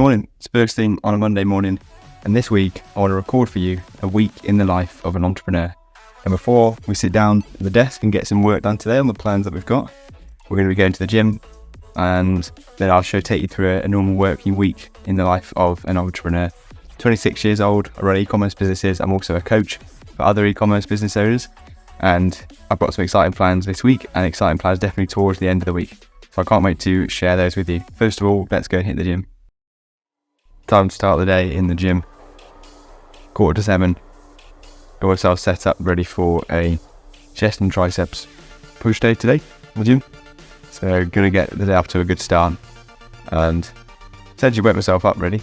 morning. It's first thing on a Monday morning, and this week I want to record for you a week in the life of an entrepreneur. And before we sit down at the desk and get some work done today on the plans that we've got, we're going to be going to the gym, and then I'll take you through a normal working week in the life of an entrepreneur. 26 years old, I run e-commerce businesses. I'm also a coach for other e-commerce business owners, and I've got some exciting plans this week and exciting plans definitely towards the end of the week. So I can't wait to share those with you. First of all, let's go and hit the gym. Time to start the day in the gym. 6:45. Got myself set up ready for a chest and triceps push day today in the gym. So gonna get the day off to a good start, and essentially wet myself up ready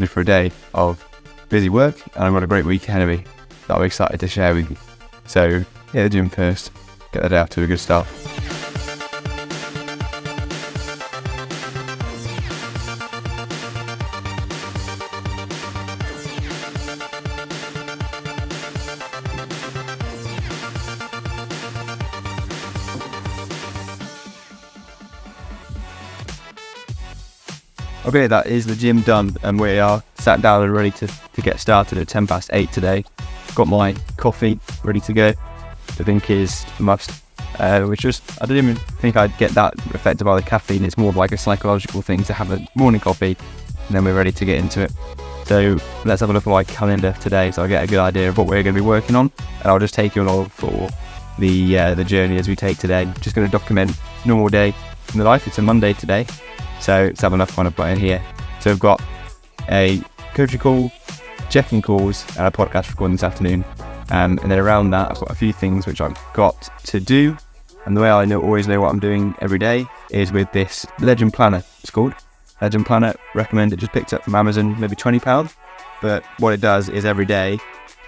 for a day of busy work, and I've got a great week ahead of me that I'm excited to share with you. So yeah, the gym first, get the day off to a good start. Okay, that is the gym done, and we are sat down and ready to get started at 8:10 today. Got my coffee ready to go. I think is a must, which just, I didn't even think I'd get that affected by the caffeine. It's more of like a psychological thing to have a morning coffee, and then we're ready to get into it. So let's have a look at my calendar today so I get a good idea of what we're going to be working on, and I'll just take you along for the journey as we take today. Just going to document normal day in the life. It's a Monday today. So let's have a look at what I've got in here. So we've got a coaching call, checking calls, and a podcast recording this afternoon. And then around that, I've got a few things which I've got to do. And the way I always know what I'm doing every day is with this Legend Planner. It's called Legend Planner. Recommend it. Just picked up from Amazon, maybe £20. But what it does is every day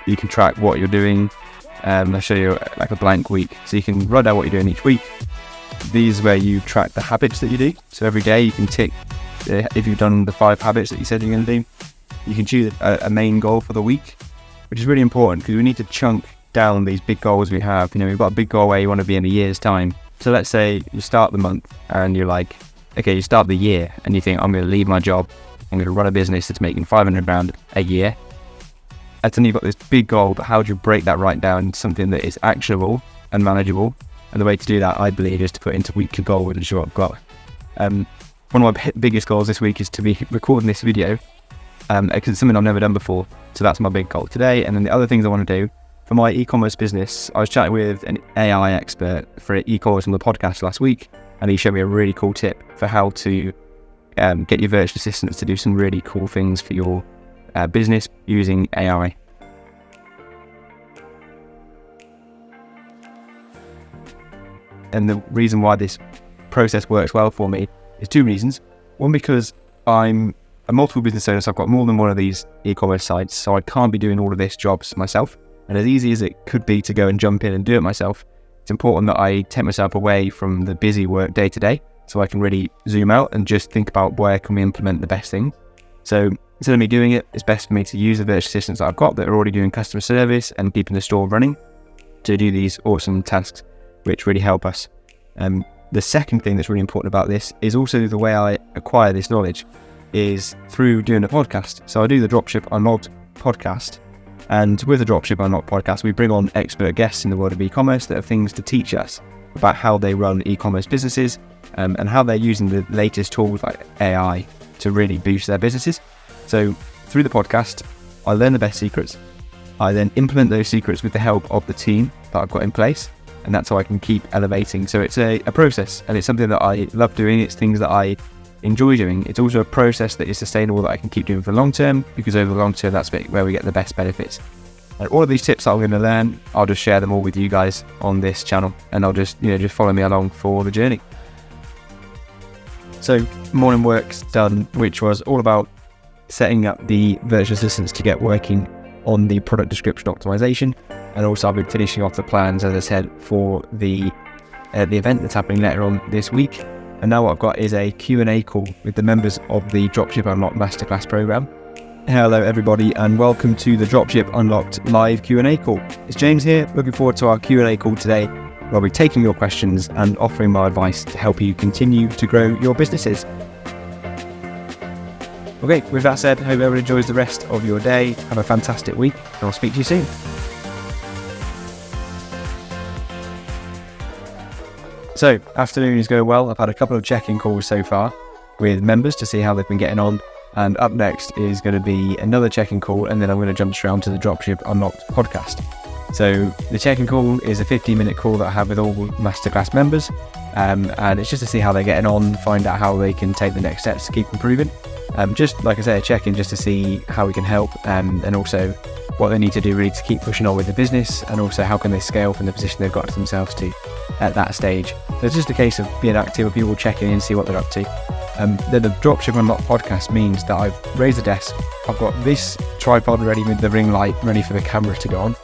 you can track what you're doing. I'll show you like a blank week. So you can write down what you're doing each week. These are where you track the habits that you do. So every day you can tick if you've done the 5 habits that you said you're going to do. You can choose a main goal for the week, which is really important because we need to chunk down these big goals we have. You know, we've got a big goal where you want to be in a year's time. So let's say you start the month and you're like, okay, you start the year and you think, I'm going to leave my job. I'm going to run a business that's making £500 a year. And then you've got this big goal, but how do you break that right down into something that is actionable and manageable? And the way to do that, I believe, is to put into weekly goal and ensure I've got. One of my biggest goals this week is to be recording this video, because it's something I've never done before. So that's my big goal today. And then the other things I want to do for my e-commerce business, I was chatting with an AI expert for e-commerce on the podcast last week, and he showed me a really cool tip for how to get your virtual assistants to do some really cool things for your business using AI. And the reason why this process works well for me is 2 reasons. One, because I'm a multiple business owner, so I've got more than one of these e-commerce sites, so I can't be doing all of this jobs myself. And as easy as it could be to go and jump in and do it myself, it's important that I take myself away from the busy work day to day, so I can really zoom out and just think about where can we implement the best thing. So instead of me doing it, it's best for me to use the virtual assistants that I've got that are already doing customer service and keeping the store running to do these awesome tasks, which really help us. The second thing that's really important about this is also the way I acquire this knowledge is through doing a podcast. So I do the Dropship Unlocked podcast, and with the Dropship Unlocked podcast, we bring on expert guests in the world of e-commerce that have things to teach us about how they run e-commerce businesses, and how they're using the latest tools like AI to really boost their businesses. So through the podcast, I learn the best secrets. I then implement those secrets with the help of the team that I've got in place. And that's how I can keep elevating. So it's a process, and it's something that I love doing. It's things that I enjoy doing. It's also a process that is sustainable that I can keep doing for the long term, because over the long term, that's where we get the best benefits. And all of these tips that I'm going to learn, I'll just share them all with you guys on this channel, and I'll just follow me along for the journey. So morning work's done, which was all about setting up the virtual assistants to get working on the product description optimization. And also I've been finishing off the plans, as I said, for the event that's happening later on this week. And now what I've got is a Q&A call with the members of the Dropship Unlocked Masterclass program. Hello everybody, and welcome to the Dropship Unlocked live Q&A call. It's James here, looking forward to our Q&A call today. I'll be taking your questions and offering my advice to help you continue to grow your businesses. Okay, with that said, hope everyone enjoys the rest of your day. Have a fantastic week, and I'll speak to you soon. So, afternoon is going well. I've had a couple of check-in calls so far with members to see how they've been getting on. And up next is going to be another check-in call, and then I'm going to jump straight onto the Dropship Unlocked podcast. So the check-in call is a 15-minute call that I have with all masterclass members, and it's just to see how they're getting on, find out how they can take the next steps to keep improving. Just like I say, a check-in just to see how we can help, and also what they need to do really to keep pushing on with the business, and also how can they scale from the position they've got themselves to at that stage. So it's just a case of being active with people, checking in, see what they're up to. Then the Dropship Unlocked podcast means that I've raised the desk, I've got this tripod ready with the ring light ready for the camera to go on,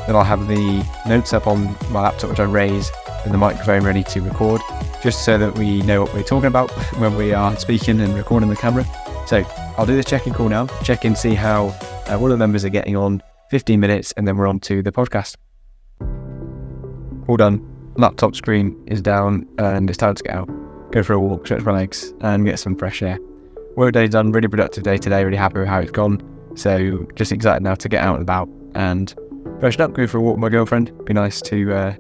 then I'll have the notes up on my laptop which I raise, and the microphone ready to record, just so that we know what we're talking about when we are speaking and recording the camera. So I'll do this check-in call now, check in, see how one of the members are getting on, 15 minutes, and then we're on to the podcast. All done, laptop screen is down, and it's time to get out. Go for a walk, stretch my legs, and get some fresh air. Work day done, really productive day today, really happy with how it's gone. So just excited now to get out and about and freshen up, go for a walk with my girlfriend. Be nice to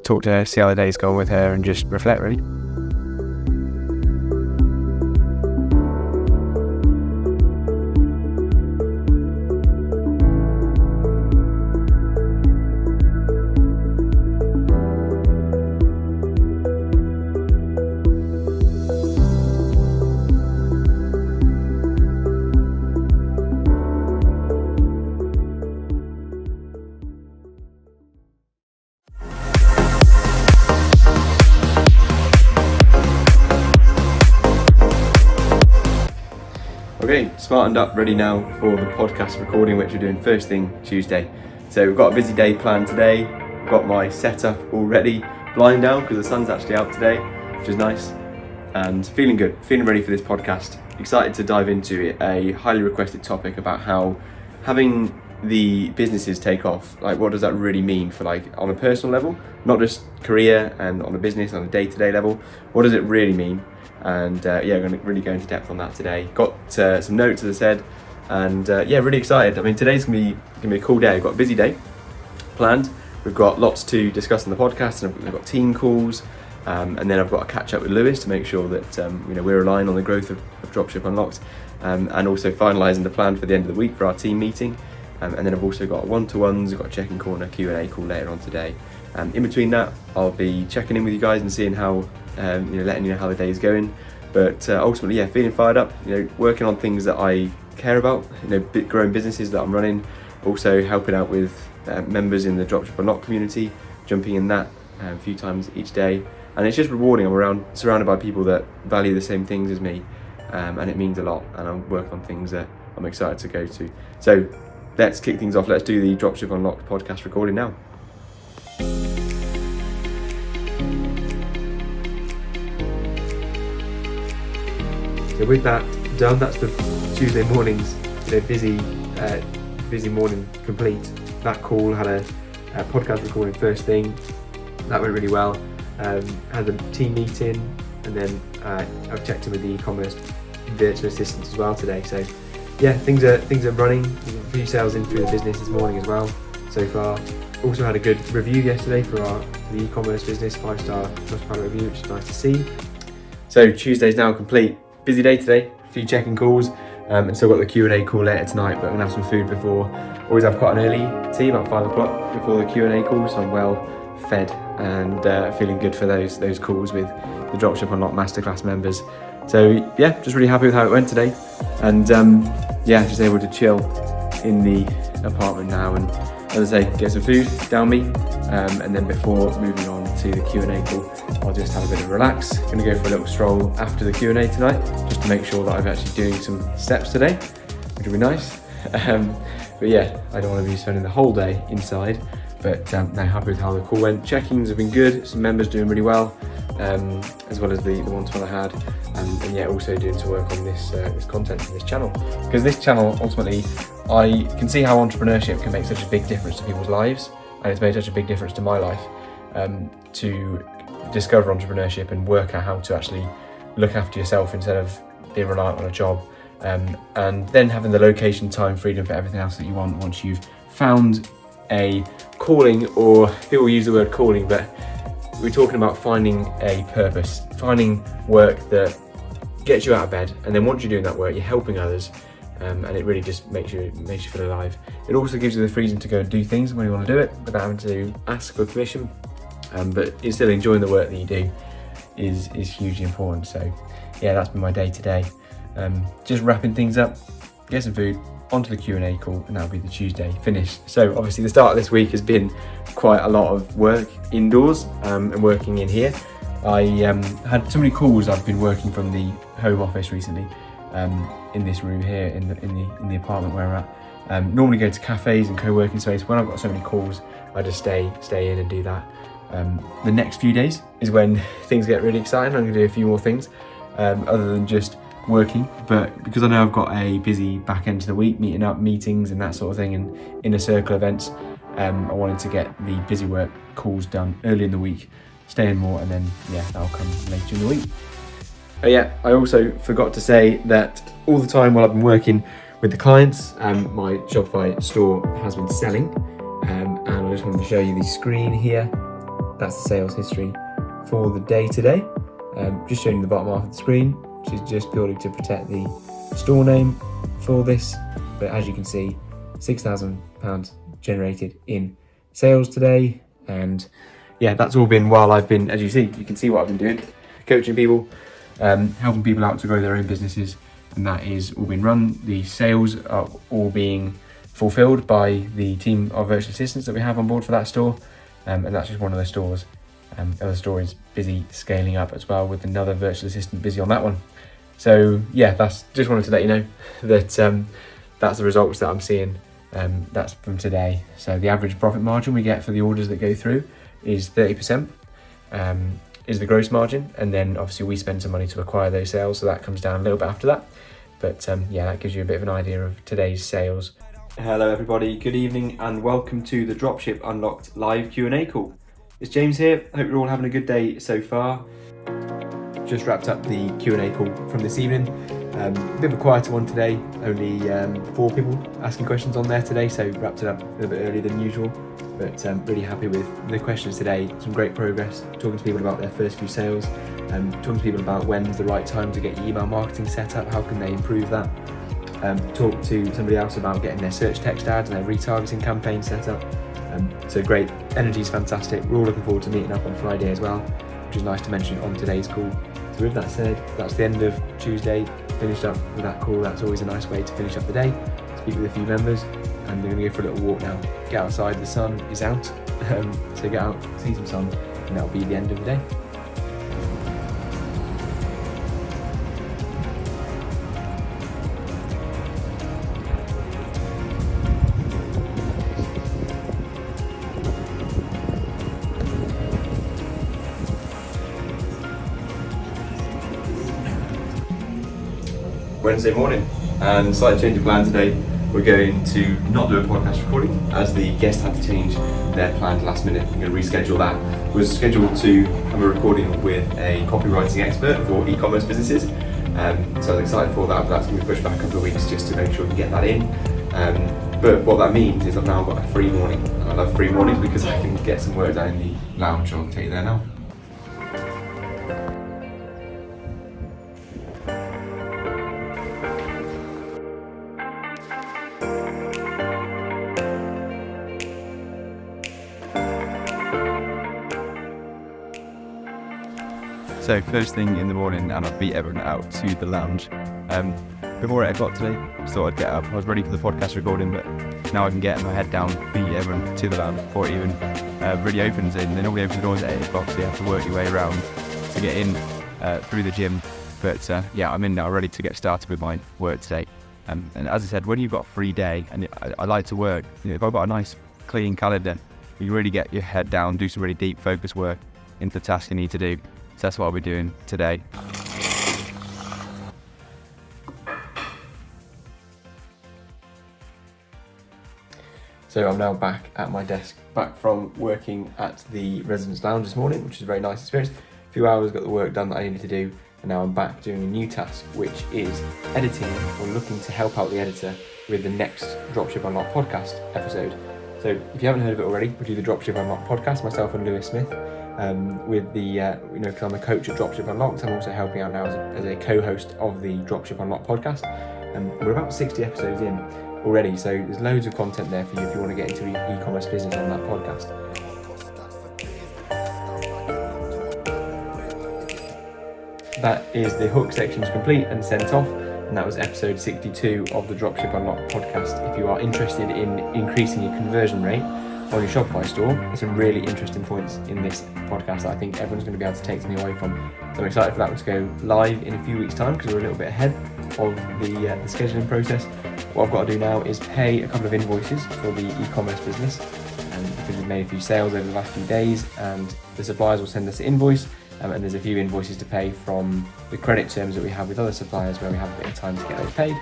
talk to her, see how the day's gone with her, and just reflect really. Okay, smartened up, ready now for the podcast recording, which we're doing first thing Tuesday. So we've got a busy day planned today. I've got my setup all ready, blind down because the sun's actually out today, which is nice, and feeling good, feeling ready for this podcast. Excited to dive into it, a highly requested topic about how having the businesses take off, like what does that really mean for like on a personal level, not just career and on a business, on a day-to-day level, what does it really mean? And we're going to really go into depth on that today. Got some notes, as I said, and really excited. I mean, today's gonna be a cool day. We've got a busy day planned. We've got lots to discuss on the podcast, and we've got team calls, and then I've got to catch up with Lewis to make sure that we're aligned on the growth of Dropship Unlocked, and also finalising the plan for the end of the week for our team meeting. And then I've also got one-to-ones, I've got a check-in call and a Q&A call later on today. In between that, I'll be checking in with you guys and seeing how, letting you know how the day is going. But ultimately, feeling fired up, working on things that I care about, growing businesses that I'm running, also helping out with members in the Dropship Unlocked community, jumping in that a few times each day. And it's just rewarding. I'm surrounded by people that value the same things as me, and it means a lot. And I'm working on things that I'm excited to go to. So let's kick things off. Let's do the Dropship Unlocked podcast recording now. So with that done, that's the Tuesday morning's busy morning complete. That call had a podcast recording first thing. That went really well. Had a team meeting, and then I've checked in with the e-commerce virtual assistants as well today. So things are running. We've got a few sales in through the business this morning as well so far. Also had a good review yesterday for the e-commerce business, 5-star Trustpilot review, which is nice to see. So Tuesday's now complete. Busy day today, a few check-in calls, and still got the Q&A call later tonight, but I'm going to have some food before. Always have quite an early tea, about 5 o'clock before the Q&A call, so I'm well fed and feeling good for those calls with the Dropship Unlocked Masterclass members. So just really happy with how it went today, and just able to chill in the apartment now, and as I say, get some food down me, and then before moving on to the Q&A call, I'll just have a bit of a relax. Going to go for a little stroll after the Q&A tonight, just to make sure that I'm actually doing some steps today, which will be nice. I don't want to be spending the whole day inside, but now happy with how the call went. Check-ins have been good, some members doing really well, as well as the one-to-one I had, and also doing some work on this content for this channel, because this channel ultimately, I can see how entrepreneurship can make such a big difference to people's lives, and it's made such a big difference to my life, to discover entrepreneurship and work out how to actually look after yourself instead of being reliant on a job, and then having the location, time, freedom for everything else that you want once you've found a calling, or people use the word calling, but we're talking about finding a purpose, finding work that gets you out of bed, and then once you're doing that work, you're helping others, and it really just makes you feel alive. It also gives you the freedom to go and do things when you want to do it without having to ask for permission, but you're still enjoying the work that you do is hugely important. So yeah, that's been my day today. Just wrapping things up, get some food, onto the Q&A call, and that'll be the Tuesday finished. So obviously the start of this week has been quite a lot of work indoors, and working in here. I had so many calls. I've been working from the home office recently, in this room here in the apartment where we're at. Normally go to cafes and co-working space. When I've got so many calls, I just stay in and do that. The next few days is when things get really exciting. I'm going to do a few more things other than just working, but because I know I've got a busy back end to the week, meeting up, meetings and that sort of thing, and inner circle events, I wanted to get the busy work calls done early in the week, stay in more, and then that'll come later in the week. Oh yeah, I also forgot to say that all the time while I've been working with the clients, my Shopify store has been selling, and I just wanted to show you the screen here. That's the sales history for the day today. Just showing you the bottom half of the screen, which is just purely to protect the store name for this. But as you can see, £6,000 generated in sales today. And yeah, that's all been while I've been, as you can see what I've been doing, coaching people, helping people out to grow their own businesses. And that is all been run. The sales are all being fulfilled by the team of virtual assistants that we have on board for that store. And that's just one of the stores. Other store is busy scaling up as well, with another virtual assistant busy on that one. So yeah, that's just wanted to let you know that that's the results that I'm seeing. That's from today. So the average profit margin we get for the orders that go through is 30%, is the gross margin, and then obviously we spend some money to acquire those sales, so that comes down a little bit after that. But that gives you a bit of an idea of today's sales. Hello everybody, good evening and welcome to the Dropship Unlocked live Q&A call. It's James here, hope you're all having a good day so far. Just wrapped up the Q&A call from this evening. A bit of a quieter one today, only 4 people asking questions on there today, so wrapped it up a little bit earlier than usual. But really happy with the questions today, some great progress, talking to people about their first few sales, talking to people about when's the right time to get your email marketing set up, how can they improve that. Talk to somebody else about getting their search text ads and their retargeting campaign set up. So great, energy's fantastic. We're all looking forward to meeting up on Friday as well, which is nice to mention on today's call. So with that said, that's the end of Tuesday, finished up with that call. That's always a nice way to finish up the day, speak with a few members, and we're going to go for a little walk now. Get outside, the sun is out, so get out, see some sun, and that'll be the end of the day. Wednesday morning, and slightly change of plan today. We're going to not do a podcast recording as the guest had to change their plans last minute. We're going to reschedule that. We're scheduled to have a recording with a copywriting expert for e-commerce businesses. So I'm excited for that, but that's going to be pushed back a couple of weeks just to make sure we get that in. But what that means is I've now got a free morning. And I love free mornings because I can get some work done in the lounge. I'll take you there now. So first thing in the morning, and I've beat everyone out to the lounge. Before 8 o'clock today, just thought I'd get up. I was ready for the podcast recording, but now I can get my head down, beat everyone to the lounge before it even really opens. And they normally open the doors at 8 o'clock, so you have to work your way around to get in through the gym. But I'm in now, ready to get started with my work today. And as I said, when you've got a free day, and I like to work, if I've got a nice clean calendar, you really get your head down, do some really deep focus work into the task you need to do. So that's what I'll be doing today. So I'm now back at my desk, back from working at the residence lounge this morning, which is a very nice experience. A few hours, got the work done that I needed to do, and now I'm back doing a new task, which is editing or looking to help out the editor with the next Dropship Unlocked podcast episode. So if you haven't heard of it already, we do the Dropship Unlocked podcast, myself and Lewis Smith, with the, because I'm a coach at Dropship Unlocked, I'm also helping out now as a co-host of the Dropship Unlocked podcast. We're about 60 episodes in already, so there's loads of content there for you if you want to get into e-commerce business on that podcast. That is the hook sections complete and sent off, and that was episode 62 of the Dropship Unlocked podcast. If you are interested in increasing your conversion rate on your Shopify store, there's some really interesting points in this podcast that I think everyone's going to be able to take something away from. So I'm excited for that one to go live in a few weeks' time because we're a little bit ahead of the scheduling process. What I've got to do now is pay a couple of invoices for the e-commerce business, because we've made a few sales over the last few days, and the suppliers will send us an invoice. And there's a few invoices to pay from the credit terms that we have with other suppliers where we have a bit of time to get those paid.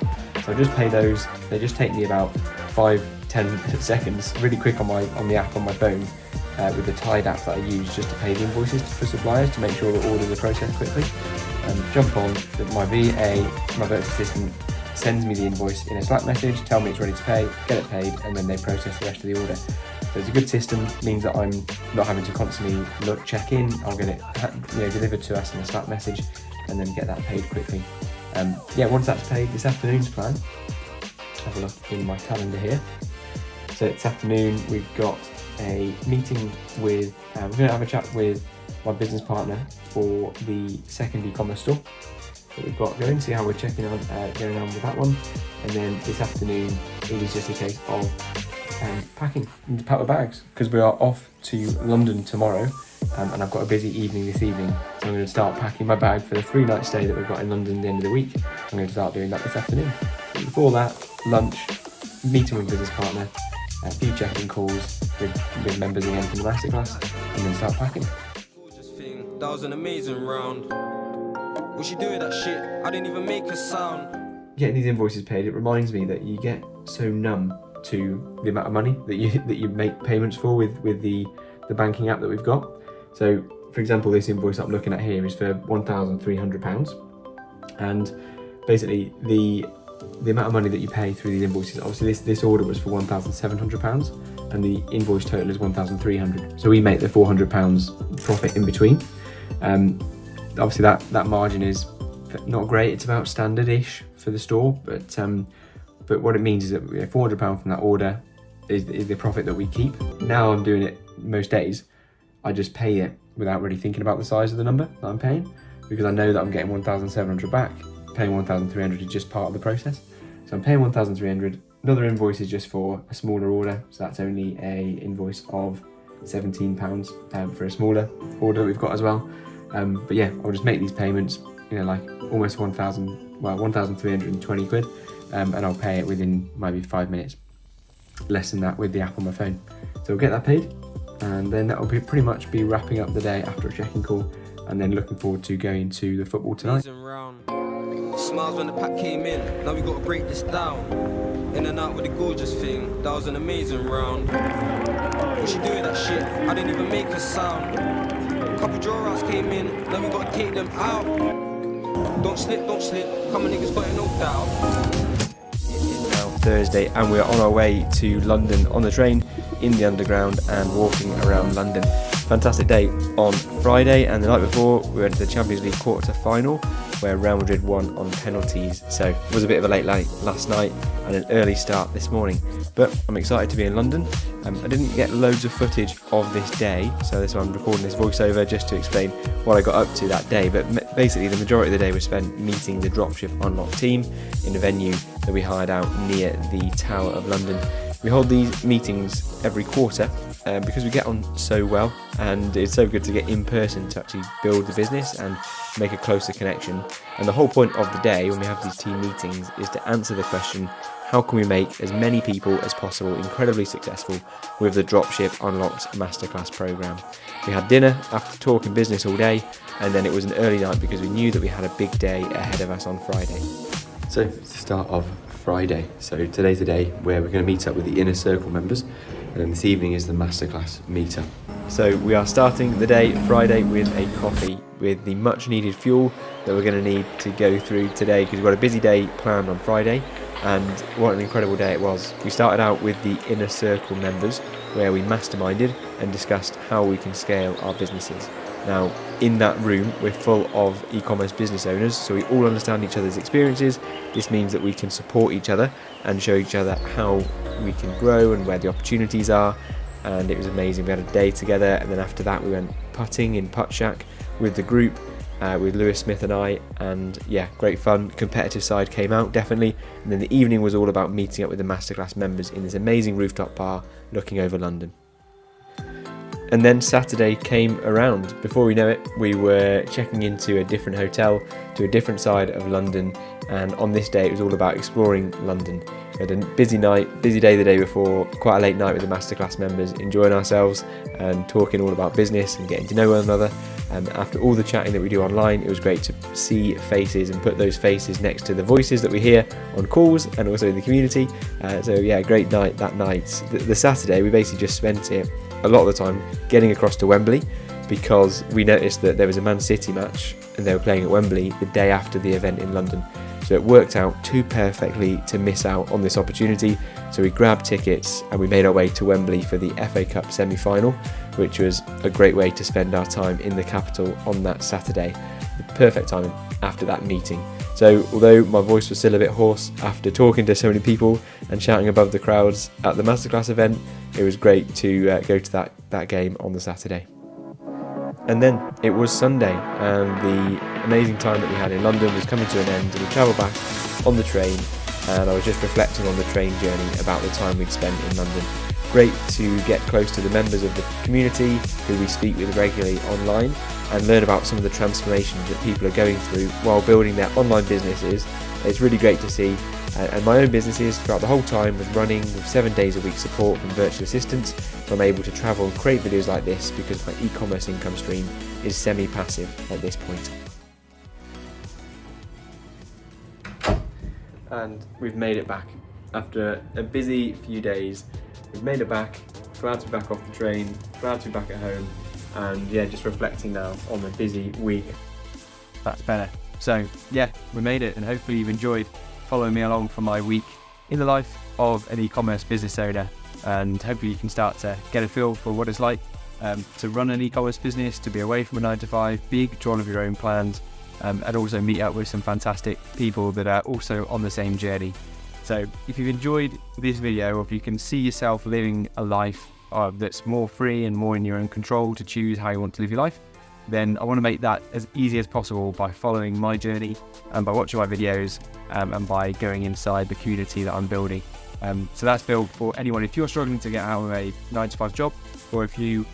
So I just pay those. They just take me about 5-10 seconds, really quick on the app on my phone, with the Tide app that I use just to pay the invoices for suppliers to make sure that orders are processed quickly. Jump on my VA, my virtual assistant, sends me the invoice in a Slack message, tell me it's ready to pay, get it paid, and then they process the rest of the order. So it's a good system, means that I'm not having to constantly check in. I'll get it delivered to us in a Slack message and then get that paid quickly. Once that's paid, this afternoon's plan, have a look in my calendar here. So this afternoon we've got a meeting with, we're going to have a chat with my business partner for the second e-commerce store that we've got going, see how we're going on with that one. And then this afternoon it is just a case of packing and pack my bags, because we are off to London tomorrow, and I've got a busy evening this evening, so I'm going to start packing my bag for the 3-night stay that we've got in London at the end of the week. I'm going to start doing that this afternoon. But before that, lunch, meeting with business partner, a few check-in calls with members again from the masterclass, and then start packing. That was an amazing round. What you do with that shit? I didn't even make a sound. Getting these invoices paid, it reminds me that you get so numb to the amount of money that you make payments for with the banking app that we've got. So for example, this invoice I'm looking at here is for £1,300, and basically the amount of money that you pay through these invoices, obviously this order was for £1,700 and the invoice total is £1,300, so we make the £400 profit in between. Obviously that margin is not great, it's about standard-ish for the store, but what it means is that £400 from that order is the profit that we keep. Now I'm doing it most days, I just pay it without really thinking about the size of the number that I'm paying, because I know that I'm getting 1,700 back. Paying 1,300 is just part of the process. So I'm paying 1,300. Another invoice is just for a smaller order, so that's only a invoice of £17 for a smaller order that we've got as well. But yeah, I'll just make these payments, like almost 1,320 quid. And I'll pay it within maybe 5 minutes, less than that with the app on my phone. So we'll get that paid, and then that will pretty much be wrapping up the day after a check-in call, and then looking forward to going to the football tonight. Smiles when the pack came in, now we gotta break this down. In and out with the gorgeous thing, that was an amazing round. What you do with that shit? I didn't even make a sound. Couple draw outs came in, now we gotta take them out. Don't slip, come on niggas got it no doubt. Thursday, and we're on our way to London on the train, in the underground, and walking around London. Fantastic day on Friday, and the night before we went to the Champions League quarter-final where Real Madrid won on penalties. So it was a bit of a late last night and an early start this morning, but I'm excited to be in London. I didn't get loads of footage of this day, so this one I'm recording this voiceover just to explain what I got up to that day, but basically the majority of the day was spent meeting the Dropship Unlocked team in a venue that we hired out near the Tower of London. We hold these meetings every quarter because we get on so well, and it's so good to get in person to actually build the business and make a closer connection. And the whole point of the day when we have these team meetings is to answer the question, how can we make as many people as possible incredibly successful with the Dropship Unlocked Masterclass program? We had dinner after talking business all day, and then it was an early night because we knew that we had a big day ahead of us on Friday. So it's the start of Friday. So today's the day where we're going to meet up with the Inner Circle members, and then this evening is the Masterclass meetup. So we are starting the day Friday with a coffee with the much needed fuel that we're going to need to go through today, because we've got a busy day planned on Friday. And what an incredible day it was. We started out with the Inner Circle members, where we masterminded and discussed how we can scale our businesses. Now, in that room, we're full of e-commerce business owners, so we all understand each other's experiences. This means that we can support each other and show each other how we can grow and where the opportunities are. And it was amazing. We had a day together, and then after that we went putting in Putt Shack with the group, with Lewis Smith and I, and yeah, great fun. Competitive side came out, definitely. And then the evening was all about meeting up with the masterclass members in this amazing rooftop bar looking over London. And then Saturday came around. Before we know it, we were checking into a different hotel to a different side of London, and on this day it was all about exploring London. We had a busy day the day before, quite a late night with the masterclass members, enjoying ourselves and talking all about business and getting to know one another. And after all the chatting that we do online, it was great to see faces and put those faces next to the voices that we hear on calls and also in the community. So yeah, great night that night. The Saturday, we basically just spent it a lot of the time getting across to Wembley, because we noticed that there was a Man City match and they were playing at Wembley the day after the event in London. So it worked out too perfectly to miss out on this opportunity. So we grabbed tickets and we made our way to Wembley for the FA Cup semi-final, which was a great way to spend our time in the capital on that Saturday. The perfect timing after that meeting. So although my voice was still a bit hoarse after talking to so many people and shouting above the crowds at the masterclass event, it was great to go to that game on the Saturday. And then it was Sunday, and the amazing time that we had in London was coming to an end, and we travelled back on the train, and I was just reflecting on the train journey about the time we'd spent in London. Great to get close to the members of the community who we speak with regularly online and learn about some of the transformations that people are going through while building their online businesses. It's really great to see. And my own businesses throughout the whole time was running with 7 days a week support from virtual assistants. So I'm able to travel and create videos like this because my e-commerce income stream is semi-passive at this point. And we've made it back. After a busy few days, we've made it back. Glad to be back off the train, glad to be back at home, and yeah, just reflecting now on the busy week. That's better. So yeah, we made it, and hopefully you've enjoyed following me along for my week in the life of an e-commerce business owner, and hopefully you can start to get a feel for what it's like to run an e-commerce business, to be away from a 9-to-5, be in control of your own plans, and also meet up with some fantastic people that are also on the same journey. So if you've enjoyed this video, or if you can see yourself living a life that's more free and more in your own control to choose how you want to live your life, then I want to make that as easy as possible by following my journey and by watching my videos and by going inside the community that I'm building. So that's built for anyone. If you're struggling to get out of a 9-to-5 job, or if you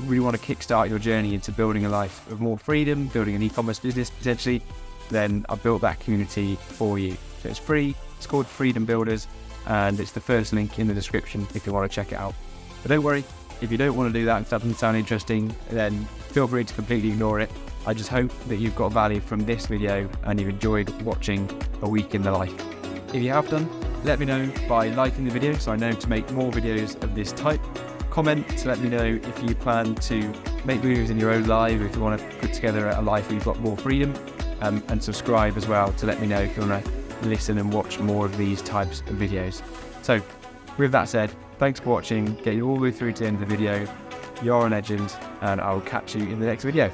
really want to kickstart your journey into building a life of more freedom, building an e-commerce business potentially, then I've built that community for you. So it's free, it's called Freedom Builders, and it's the first link in the description if you want to check it out. But don't worry, if you don't want to do that and that doesn't sound interesting, then feel free to completely ignore it. I just hope that you've got value from this video and you've enjoyed watching a week in the life. If you have done, let me know by liking the video so I know to make more videos of this type. Comment to let me know if you plan to make videos in your own life, if you want to put together a life where you've got more freedom, and subscribe as well to let me know if you want to listen and watch more of these types of videos. So with that said, thanks for watching, getting all the way through to the end of the video. You're a legend, and I will catch you in the next video.